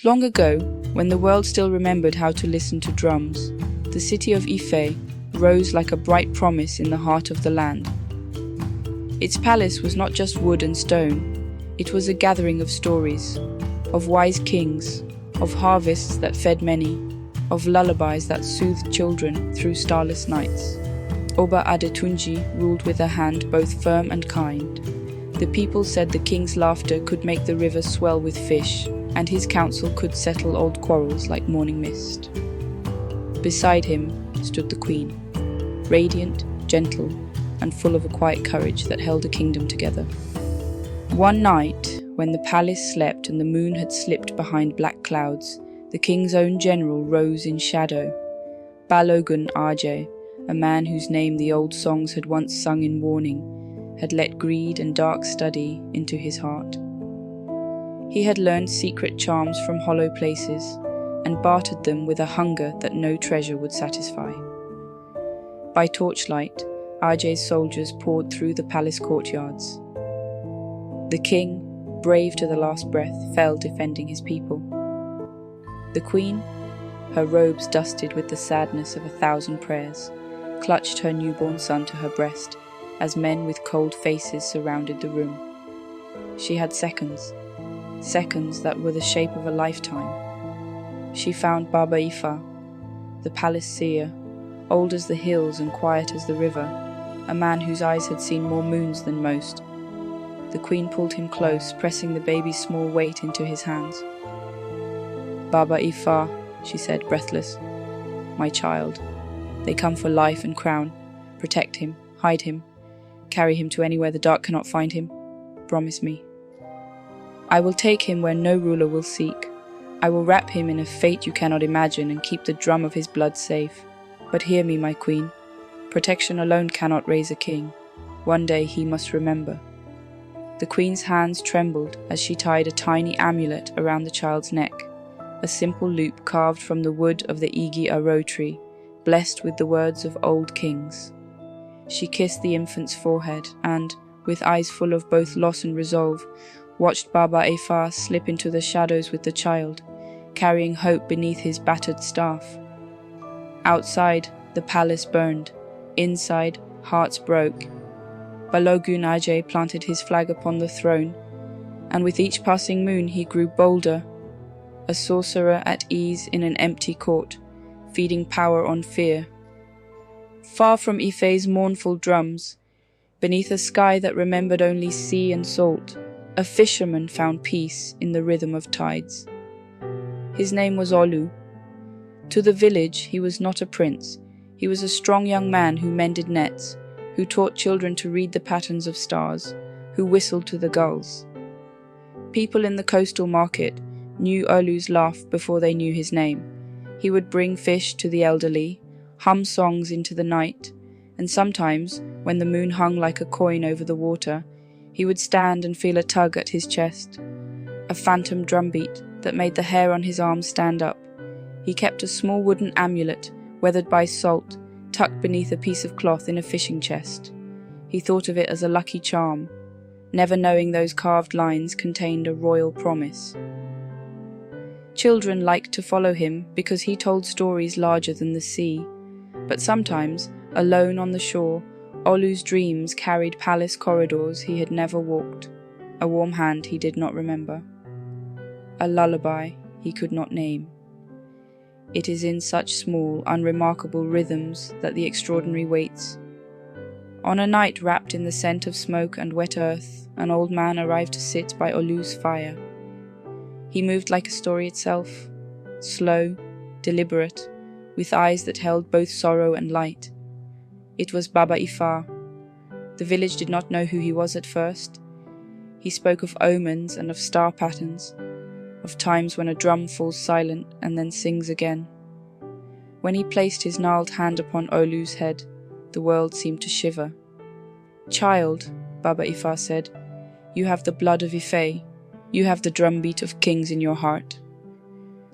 Long ago, when the world still remembered how to listen to drums, the city of Ife rose like a bright promise in the heart of the land. Its palace was not just wood and stone, it was a gathering of stories, of wise kings, of harvests that fed many, of lullabies that soothed children through starless nights. Oba Adetunji ruled with a hand both firm and kind. The people said the king's laughter could make the river swell with fish, and his counsel could settle old quarrels like morning mist. Beside him stood the queen, radiant, gentle, and full of a quiet courage that held a kingdom together. One night, when the palace slept and the moon had slipped behind black clouds, the king's own general rose in shadow. Balogun Ajay, a man whose name the old songs had once sung in warning, had let greed and dark study into his heart. He had learned secret charms from hollow places and bartered them with a hunger that no treasure would satisfy. By torchlight, Ajay's soldiers poured through the palace courtyards. The king, brave to the last breath, fell defending his people. The queen, her robes dusted with the sadness of 1,000 prayers, clutched her newborn son to her breast as men with cold faces surrounded the room. She had seconds that were the shape of a lifetime. She found Baba Ifa, the palace seer, old as the hills and quiet as the river, a man whose eyes had seen more moons than most. The queen pulled him close, pressing the baby's small weight into his hands. "Baba Ifa," she said, breathless. "My child. They come for life and crown. Protect him, hide him, carry him to anywhere the dark cannot find him. Promise me." "I will take him where no ruler will seek. I will wrap him in a fate you cannot imagine and keep the drum of his blood safe. But hear me, my queen. Protection alone cannot raise a king. One day he must remember." The queen's hands trembled as she tied a tiny amulet around the child's neck, a simple loop carved from the wood of the Igi Aro tree, blessed with the words of old kings. She kissed the infant's forehead and, with eyes full of both loss and resolve, watched Baba Ifa slip into the shadows with the child, carrying hope beneath his battered staff. Outside, the palace burned. Inside, hearts broke. Balogun Ajay planted his flag upon the throne, and with each passing moon he grew bolder, a sorcerer at ease in an empty court, feeding power on fear. Far from Ife's mournful drums, beneath a sky that remembered only sea and salt, a fisherman found peace in the rhythm of tides. His name was Olu. To the village, he was not a prince. He was a strong young man who mended nets, who taught children to read the patterns of stars, who whistled to the gulls. People in the coastal market knew Olu's laugh before they knew his name. He would bring fish to the elderly, hum songs into the night, and sometimes, when the moon hung like a coin over the water, he would stand and feel a tug at his chest, a phantom drumbeat that made the hair on his arms stand up. He kept a small wooden amulet, weathered by salt, tucked beneath a piece of cloth in a fishing chest. He thought of it as a lucky charm, never knowing those carved lines contained a royal promise. Children liked to follow him because he told stories larger than the sea, but sometimes, alone on the shore, Olu's dreams carried palace corridors he had never walked, a warm hand he did not remember, a lullaby he could not name. It is in such small, unremarkable rhythms that the extraordinary waits. On a night wrapped in the scent of smoke and wet earth, an old man arrived to sit by Olu's fire. He moved like a story itself, slow, deliberate, with eyes that held both sorrow and light. It was Baba Ifa. The village did not know who he was at first. He spoke of omens and of star patterns, of times when a drum falls silent and then sings again. When he placed his gnarled hand upon Olu's head, the world seemed to shiver. "Child," Baba Ifa said, "you have the blood of Ife. You have the drumbeat of kings in your heart.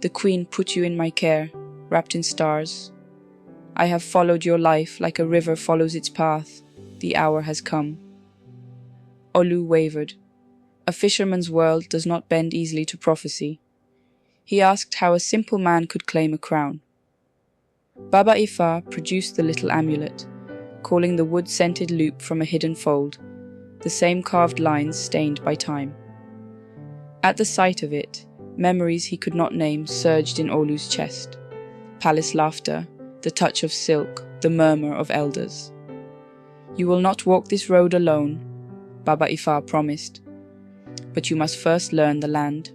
The queen put you in my care, wrapped in stars. I have followed your life like a river follows its path. The hour has come." Olu wavered. A fisherman's world does not bend easily to prophecy. He asked how a simple man could claim a crown. Baba Ifa produced the little amulet, calling the wood-scented loop from a hidden fold, the same carved lines stained by time. At the sight of it, memories he could not name surged in Olu's chest. Palace laughter, the touch of silk, the murmur of elders. "You will not walk this road alone," Baba Ifa promised. "But you must first learn the land.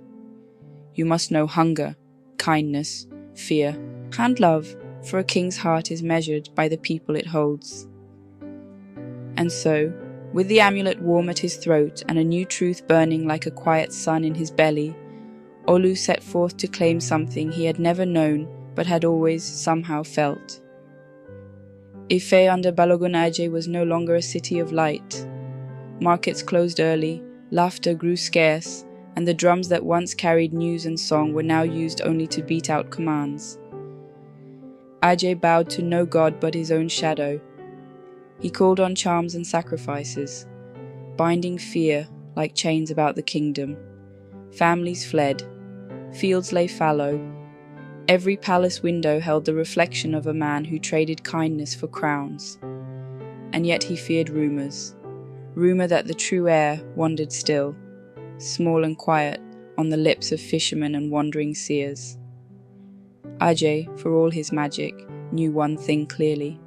You must know hunger, kindness, fear, and love, for a king's heart is measured by the people it holds." And so, with the amulet warm at his throat and a new truth burning like a quiet sun in his belly, Olu set forth to claim something he had never known but had always somehow felt. Ife under Balogun Aje was no longer a city of light. Markets closed early, laughter grew scarce, and the drums that once carried news and song were now used only to beat out commands. Aje bowed to no god but his own shadow. He called on charms and sacrifices, binding fear like chains about the kingdom. Families fled. Fields lay fallow. Every palace window held the reflection of a man who traded kindness for crowns. And yet he feared rumors. Rumor that the true heir wandered still, small and quiet, on the lips of fishermen and wandering seers. Ajay, for all his magic, knew one thing clearly.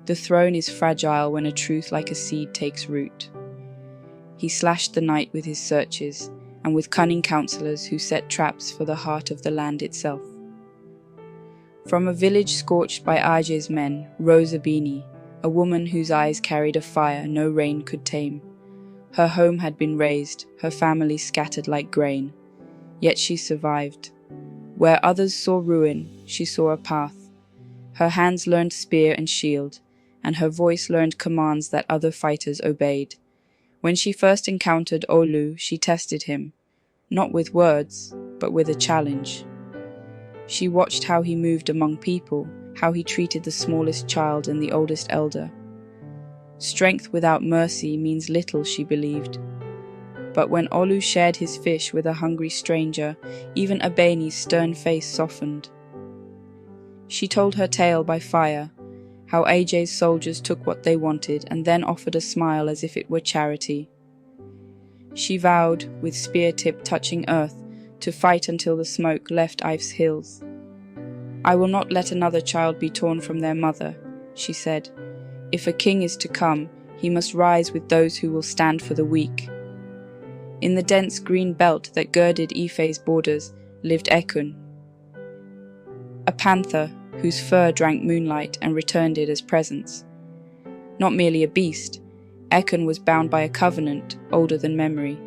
The throne is fragile when a truth like a seed takes root. He slashed the night with his searches, and with cunning counselors who set traps for the heart of the land itself. From a village scorched by Ajay's men rose Abini, a woman whose eyes carried a fire no rain could tame. Her home had been razed, her family scattered like grain. Yet she survived. Where others saw ruin, she saw a path. Her hands learned spear and shield, and her voice learned commands that other fighters obeyed. When she first encountered Olu, she tested him, not with words, but with a challenge. She watched how he moved among people, how he treated the smallest child and the oldest elder. Strength without mercy means little, she believed. But when Olu shared his fish with a hungry stranger, even Abeni's stern face softened. She told her tale by fire, how Ajay's soldiers took what they wanted and then offered a smile as if it were charity. She vowed, with spear tip touching earth, to fight until the smoke left Ife's hills. "I will not let another child be torn from their mother," she said. "If a king is to come, he must rise with those who will stand for the weak." In the dense green belt that girded Ife's borders lived Ekun, a panther whose fur drank moonlight and returned it as presents. Not merely a beast, Ekun was bound by a covenant older than memory.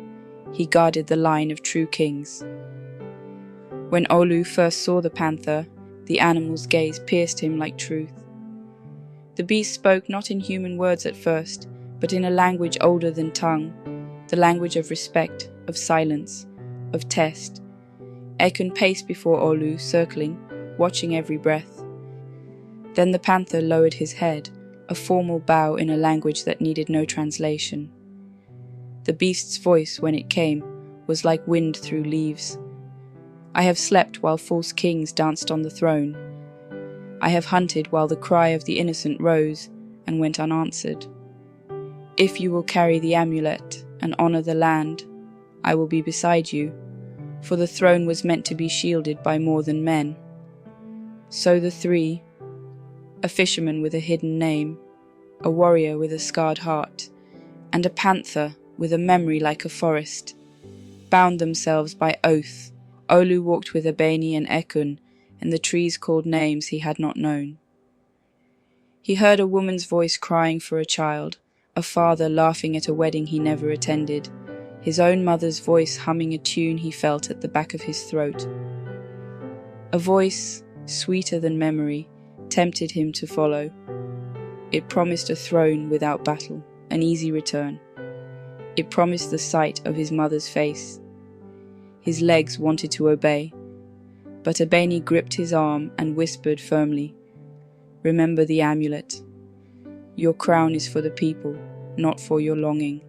He guarded the line of true kings. When Olu first saw the panther, the animal's gaze pierced him like truth. The beast spoke not in human words at first, but in a language older than tongue, the language of respect, of silence, of test. Ekun paced before Olu, circling, watching every breath. Then the panther lowered his head, a formal bow in a language that needed no translation. The beast's voice, when it came, was like wind through leaves. "I have slept while false kings danced on the throne. I have hunted while the cry of the innocent rose and went unanswered. If you will carry the amulet and honor the land, I will be beside you, for the throne was meant to be shielded by more than men." So the three, a fisherman with a hidden name, a warrior with a scarred heart, and a panther with a memory like a forest, bound themselves by oath. Olu walked with Abeni and Ekun, and the trees called names he had not known. He heard a woman's voice crying for a child, a father laughing at a wedding he never attended, his own mother's voice humming a tune he felt at the back of his throat. A voice, sweeter than memory, tempted him to follow. It promised a throne without battle, an easy return. It promised the sight of his mother's face. His legs wanted to obey, but Abeni gripped his arm and whispered firmly, "Remember the amulet. Your crown is for the people, not for your longing."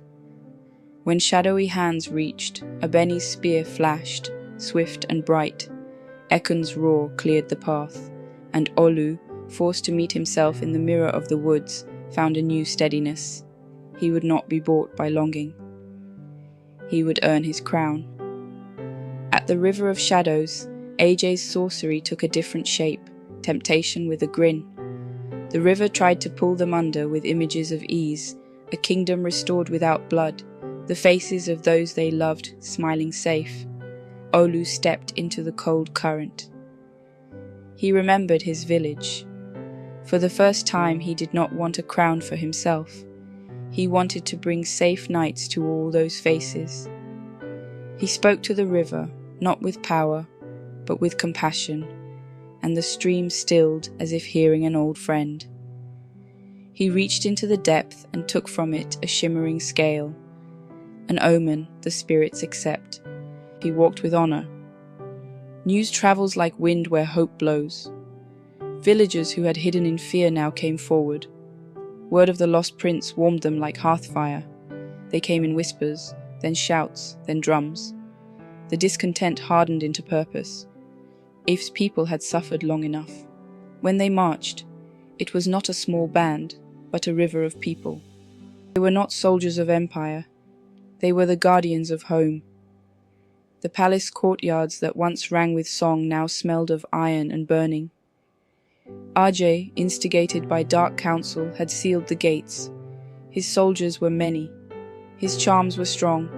When shadowy hands reached, Abeni's spear flashed, swift and bright. Ekun's roar cleared the path, and Olu, forced to meet himself in the mirror of the woods, found a new steadiness. He would not be bought by longing. He would earn his crown. At the River of Shadows, AJ's sorcery took a different shape, temptation with a grin. The river tried to pull them under with images of ease, a kingdom restored without blood, the faces of those they loved smiling safe. Olu stepped into the cold current. He remembered his village. For the first time, he did not want a crown for himself. He wanted to bring safe nights to all those faces. He spoke to the river, not with power, but with compassion, and the stream stilled as if hearing an old friend. He reached into the depth and took from it a shimmering scale, an omen the spirits accept. He walked with honor. News travels like wind where hope blows. Villagers who had hidden in fear now came forward. Word of the lost prince warmed them like hearthfire. They came in whispers, then shouts, then drums. The discontent hardened into purpose. If's people had suffered long enough. When they marched, it was not a small band, but a river of people. They were not soldiers of empire. They were the guardians of home. The palace courtyards that once rang with song now smelled of iron and burning. Ajay, instigated by dark counsel, had sealed the gates. His soldiers were many. His charms were strong.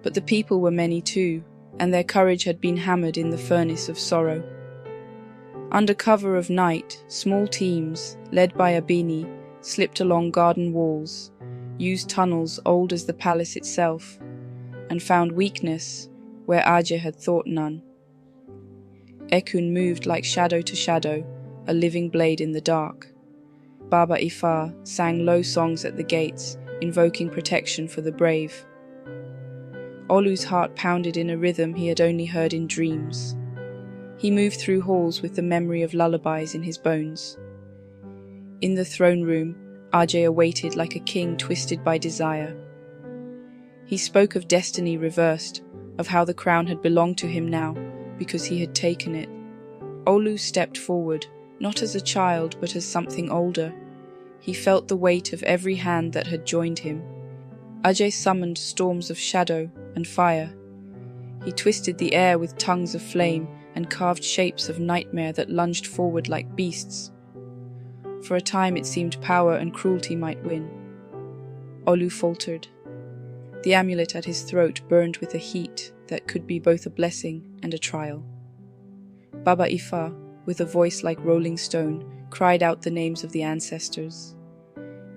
But the people were many too, and their courage had been hammered in the furnace of sorrow. Under cover of night, small teams, led by Abini, slipped along garden walls, used tunnels old as the palace itself, and found weakness where Ajay had thought none. Ekun moved like shadow to shadow, a living blade in the dark. Baba Ifar sang low songs at the gates, invoking protection for the brave. Olu's heart pounded in a rhythm he had only heard in dreams. He moved through halls with the memory of lullabies in his bones. In the throne room, Ajay awaited like a king twisted by desire. He spoke of destiny reversed, of how the crown had belonged to him now, because he had taken it. Olu stepped forward, not as a child, but as something older. He felt the weight of every hand that had joined him. Ajay summoned storms of shadow and fire. He twisted the air with tongues of flame and carved shapes of nightmare that lunged forward like beasts. For a time it seemed power and cruelty might win. Olu faltered. The amulet at his throat burned with a heat that could be both a blessing and a trial. Baba Ifa, with a voice like rolling stone, cried out the names of the ancestors.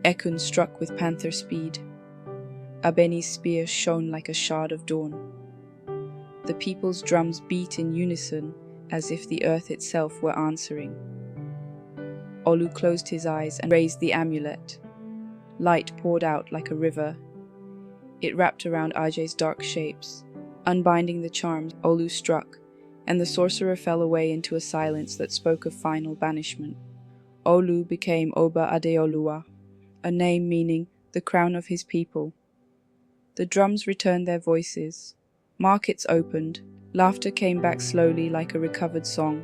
Ekun struck with panther speed. Abeni's spear shone like a shard of dawn. The people's drums beat in unison, as if the earth itself were answering. Olu closed his eyes and raised the amulet. Light poured out like a river. It wrapped around Ajay's dark shapes. Unbinding the charms, Olu struck, and the sorcerer fell away into a silence that spoke of final banishment. Olu became Oba Adeoluwa, a name meaning the crown of his people. The drums returned their voices. Markets opened. Laughter came back slowly like a recovered song.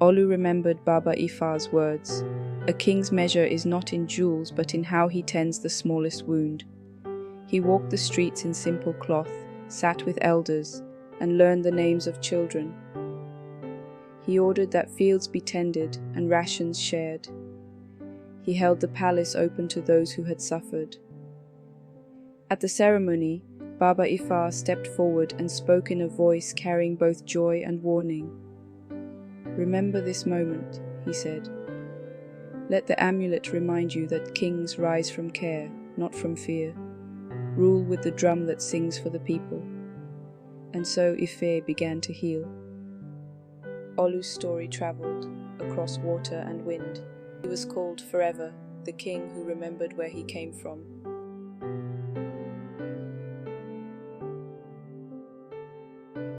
Olu remembered Baba Ifar's words. A king's measure is not in jewels, but in how he tends the smallest wound. He walked the streets in simple cloth, sat with elders, and learned the names of children. He ordered that fields be tended and rations shared. He held the palace open to those who had suffered. At the ceremony, Baba Ifar stepped forward and spoke in a voice carrying both joy and warning. "Remember this moment," he said. "Let the amulet remind you that kings rise from care, not from fear. Rule with the drum that sings for the people." And so Ife began to heal. Olu's story traveled across water and wind. He was called forever the king who remembered where he came from.